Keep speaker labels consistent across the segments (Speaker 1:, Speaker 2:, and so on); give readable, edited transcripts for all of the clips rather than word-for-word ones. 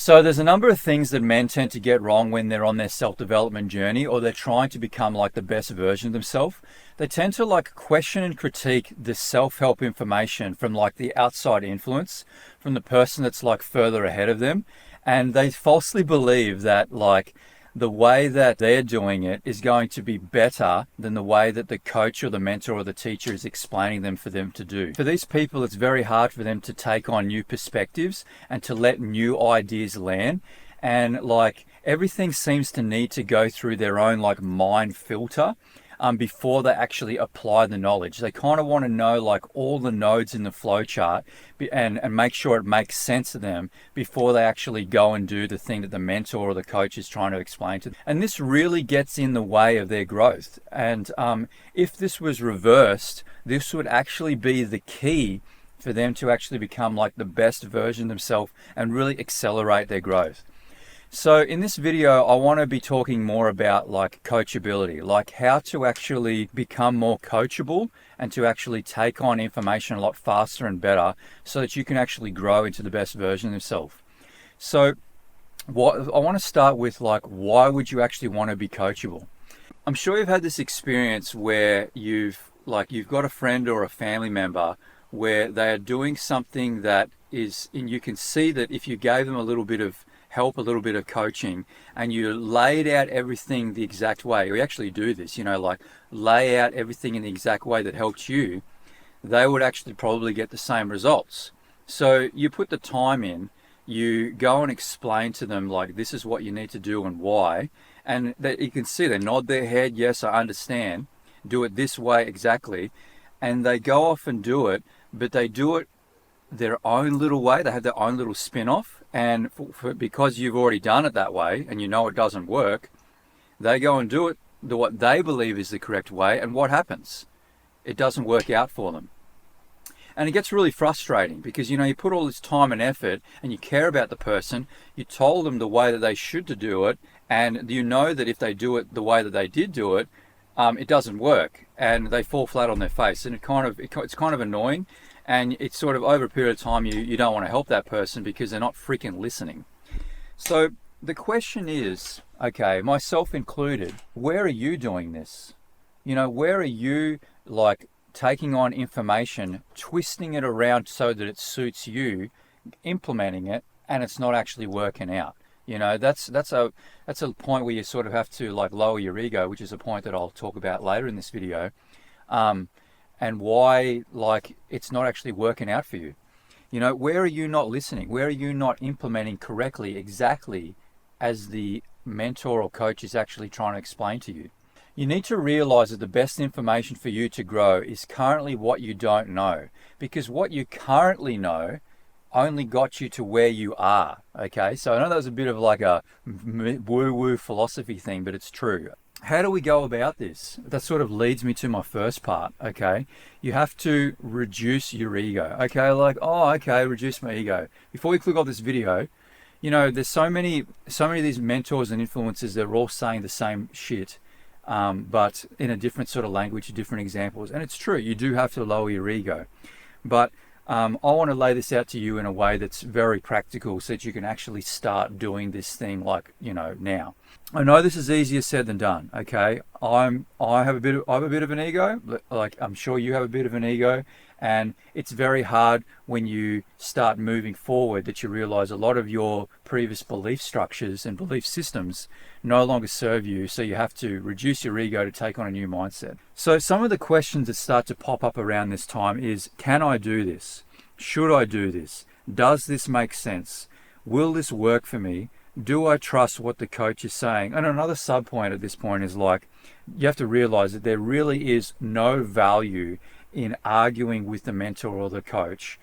Speaker 1: So there's a number of things that men tend to get wrong when they're on their self-development journey, or they're trying to become like the best version of themselves. They tend to like question and critique the self-help information from like the outside influence, from the person that's like further ahead of them. And they falsely believe that like the way that they're doing it is going to be better than the way that the coach or the mentor or the teacher is explaining them for them to do. For these people, it's very hard for them to take on new perspectives and to let new ideas land. And like everything seems to need to go through their own like mind filter before they actually apply the knowledge. They kind of want to know like all the nodes in the flow chart and make sure it makes sense to them before they actually go and do the thing that the mentor or the coach is trying to explain to them. And this really gets in the way of their growth. And if this was reversed, this would actually be the key for them to actually become like the best version of themselves and really accelerate their growth. So in this video, I want to be talking more about like coachability, like how to actually become more coachable and to actually take on information a lot faster and better so that you can actually grow into the best version of yourself. So what I want to start with, like, why would you actually want to be coachable? I'm sure you've had this experience where you've got a friend or a family member where they are doing something that is, and you can see that if you gave them a little bit of help, a little bit of coaching, and you laid out everything the exact way, we actually do this, like lay out everything in the exact way that helps you, they would actually probably get the same results. So you put the time in, you go and explain to them like this is what you need to do and why, and that you can see they nod their head, yes, I understand, do it this way exactly, and they go off and do it, but they do it their own little way. They have their own little spin-off, and because you've already done it that way and you know it doesn't work, they go and do it what they believe is the correct way, and what happens? It doesn't work out for them. And it gets really frustrating because you put all this time and effort and you care about the person, you told them the way that they should to do it, and you know that if they do it the way that they did do it, it doesn't work and they fall flat on their face, and it's kind of annoying. And it's sort of over a period of time, you don't want to help that person because they're not freaking listening. So the question is, okay, myself included, where are you doing this? Where are you like taking on information, twisting it around so that it suits you, implementing it, and it's not actually working out? That's a point where you sort of have to like lower your ego, which is a point that I'll talk about later in this video. And why like it's not actually working out for you. Where are you not listening? Where are you not implementing correctly, exactly as the mentor or coach is actually trying to explain to you? You need to realize that the best information for you to grow is currently what you don't know, because what you currently know only got you to where you are. Okay, so I know that was a bit of like a woo-woo philosophy thing, but it's true. How do we go about this? That sort of leads me to my first part, okay? You have to reduce your ego, okay? Like, reduce my ego. Before you click off this video, there's so many of these mentors and influencers, they're all saying the same shit, but in a different sort of language, different examples. And it's true, you do have to lower your ego. But I want to lay this out to you in a way that's very practical so that you can actually start doing this thing like, now. I know this is easier said than done, okay? I have a bit of an ego, like I'm sure you have a bit of an ego, and it's very hard when you start moving forward that you realize a lot of your previous belief structures and belief systems no longer serve you, so you have to reduce your ego to take on a new mindset. So some of the questions that start to pop up around this time is, can I do this? Should I do this? Does this make sense? Will this work for me? Do I trust what the coach is saying? And another sub point at this point is like, you have to realize that there really is no value in arguing with the mentor or the coach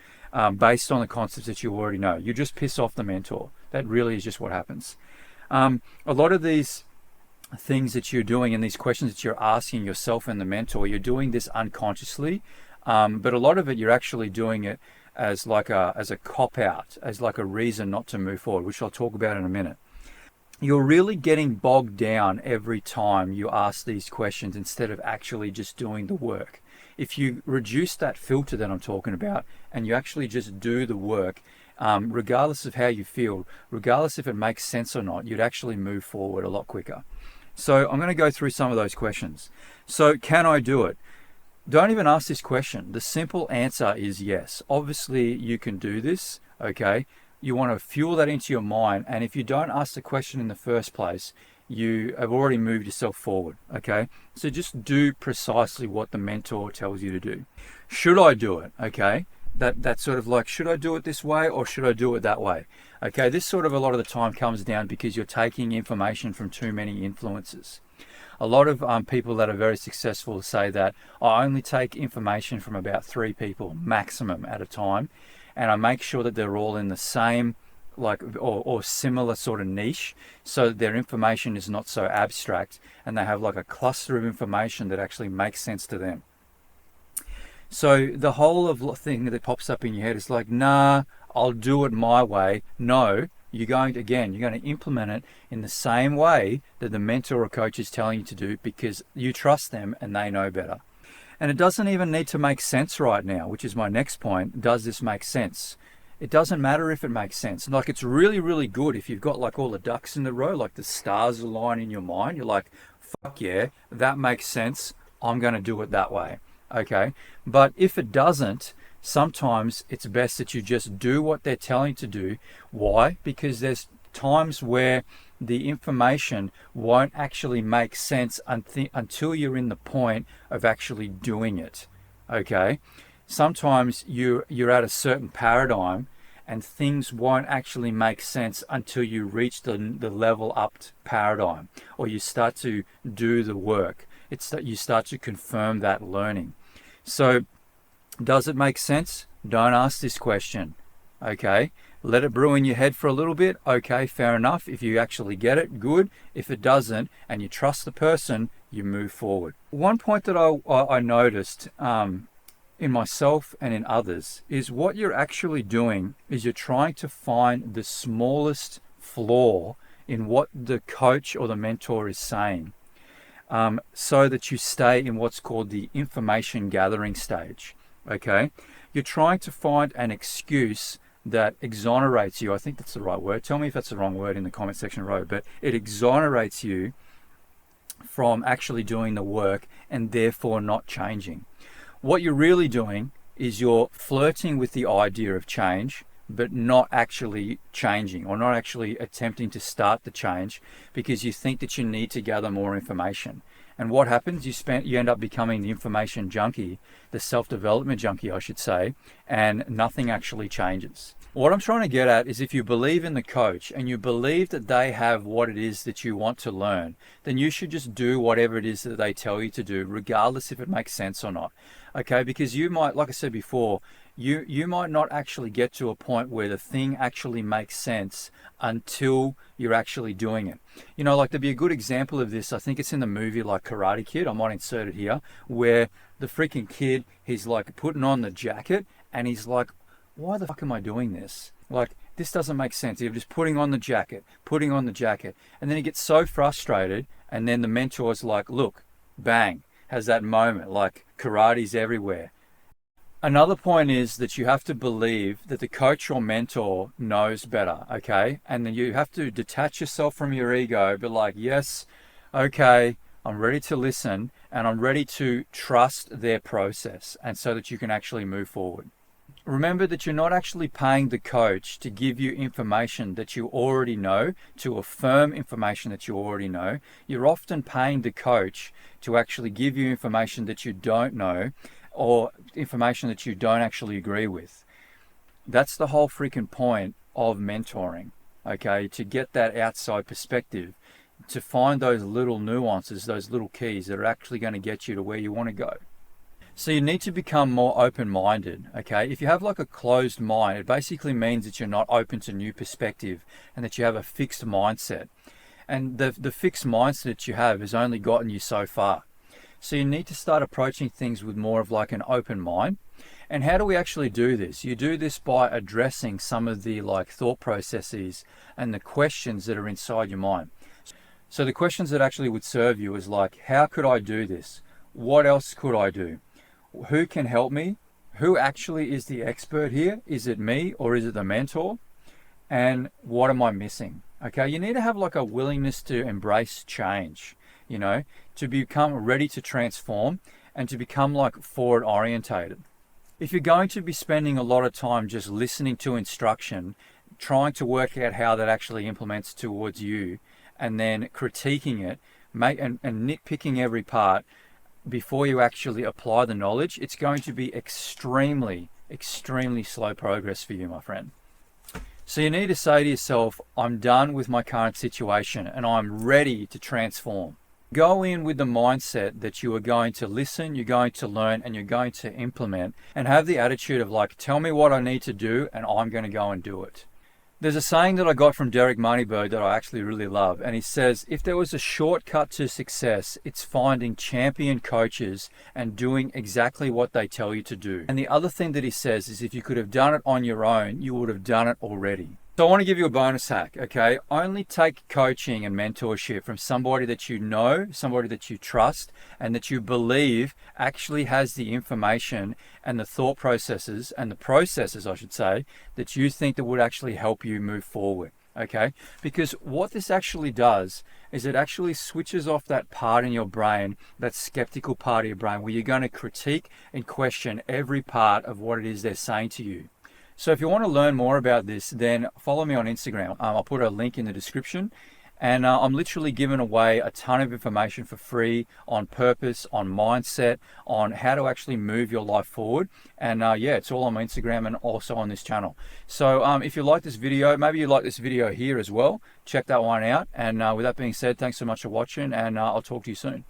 Speaker 1: based on the concepts that you already know. You just piss off the mentor. That really is just what happens. A lot of these things that you're doing and these questions that you're asking yourself and the mentor, you're doing this unconsciously, but a lot of it you're actually doing it as a cop-out, as like a reason not to move forward, which I'll talk about in a minute. You're really getting bogged down every time you ask these questions instead of actually just doing the work. If you reduce that filter that I'm talking about and you actually just do the work, regardless of how you feel, regardless if it makes sense or not, you'd actually move forward a lot quicker. So I'm going to go through some of those questions. So can I do it? Don't even ask this question. The simple answer is yes. Obviously, you can do this, okay? You want to fuel that into your mind. And if you don't ask the question in the first place, you have already moved yourself forward, okay? So just do precisely what the mentor tells you to do. Should I do it, okay? That's sort of like, should I do it this way or should I do it that way? Okay, this sort of a lot of the time comes down because you're taking information from too many influences. A lot of people that are very successful say that I only take information from about 3 people maximum at a time, and I make sure that they're all in the same or similar sort of niche, so that their information is not so abstract and they have like a cluster of information that actually makes sense to them. So the whole of thing that pops up in your head is like, nah, I'll do it my way. No, you're going to implement it in the same way that the mentor or coach is telling you to do, because you trust them and they know better. And it doesn't even need to make sense right now, which is my next point. Does this make sense? It doesn't matter if it makes sense. Like, it's really, really good if you've got like all the ducks in a row, like the stars align in your mind. You're like, fuck yeah, that makes sense. I'm going to do it that way. Okay. But if it doesn't, sometimes it's best that you just do what they're telling you to do. Why? Because there's times where the information won't actually make sense until you're in the point of actually doing it. Okay. Sometimes you're at a certain paradigm and things won't actually make sense until you reach the level up paradigm, or you start to do the work. It's that you start to confirm that learning. So does it make sense? Don't ask this question. Okay. Let it brew in your head for a little bit. Okay, fair enough. If you actually get it, good. If it doesn't, and you trust the person, you move forward. One point that I noticed in myself and in others is what you're actually doing is you're trying to find the smallest flaw in what the coach or the mentor is saying, so that you stay in what's called the information gathering stage. Okay, you're trying to find an excuse that exonerates you. I think that's the right word. Tell me if that's the wrong word in the comment section below, but it exonerates you from actually doing the work and therefore not changing. What you're really doing is you're flirting with the idea of change, but not actually changing, or not actually attempting to start the change, because you think that you need to gather more information. And what happens? You end up becoming the information junkie, the self-development junkie, I should say, and nothing actually changes. What I'm trying to get at is, if you believe in the coach and you believe that they have what it is that you want to learn, then you should just do whatever it is that they tell you to do, regardless if it makes sense or not. Okay, because you might, like I said before, you might not actually get to a point where the thing actually makes sense until you're actually doing it. You know, like, there'd be a good example of this. I think it's in the movie like Karate Kid. I might insert it here, where the freaking kid, he's like putting on the jacket and he's like, why the fuck am I doing this? Like, this doesn't make sense. You're just putting on the jacket. And then he gets so frustrated, and then the mentor's like, look, bang, has that moment, like, karate's everywhere. Another point is that you have to believe that the coach or mentor knows better, okay? And then you have to detach yourself from your ego, but like, yes, okay, I'm ready to listen, and I'm ready to trust their process, and so that you can actually move forward. Remember that you're not actually paying the coach to give you information that you already know, to affirm information that you already know. You're often paying the coach to actually give you information that you don't know, or information that you don't actually agree with. That's the whole freaking point of mentoring, okay? To get that outside perspective, to find those little nuances, those little keys that are actually going to get you to where you want to go. So you need to become more open-minded, okay? If you have like a closed mind, it basically means that you're not open to new perspective, and that you have a fixed mindset. And the fixed mindset that you have has only gotten you so far. So you need to start approaching things with more of like an open mind. And how do we actually do this? You do this by addressing some of the like thought processes and the questions that are inside your mind. So the questions that actually would serve you is like, how could I do this? What else could I do? Who can help me? who actually is the expert here? Is it me or is it the mentor? And what am I missing? Okay, you need to have like a willingness to embrace change, you know, to become ready to transform and to become like forward orientated. If you're going to be spending a lot of time just listening to instruction, trying to work out how that actually implements towards you, and then critiquing it, and nitpicking every part before you actually apply the knowledge, it's going to be extremely, extremely slow progress for you, my friend. So you need to say to yourself, I'm done with my current situation and I'm ready to transform. Go in with the mindset that you are going to listen, you're going to learn, and you're going to implement, and have the attitude of like, tell me what I need to do and I'm going to go and do it. There's a saying that I got from Derek Moneybird that I actually really love, and he says, if there was a shortcut to success, it's finding champion coaches and doing exactly what they tell you to do. And the other thing that he says is if you could have done it on your own, you would have done it already. So I want to give you a bonus hack, okay? Only take coaching and mentorship from somebody that you know, somebody that you trust, and that you believe actually has the information and the thought processes, and the processes, I should say, that you think that would actually help you move forward, okay? Because what this actually does is it actually switches off that part in your brain, that skeptical part of your brain, where you're going to critique and question every part of what it is they're saying to you. So if you want to learn more about this, then follow me on Instagram. I'll put a link in the description. And I'm literally giving away a ton of information for free on purpose, on mindset, on how to actually move your life forward. And yeah, it's all on my Instagram and also on this channel. So if you like this video, maybe you like this video here as well, check that one out. And with that being said, thanks so much for watching, and I'll talk to you soon.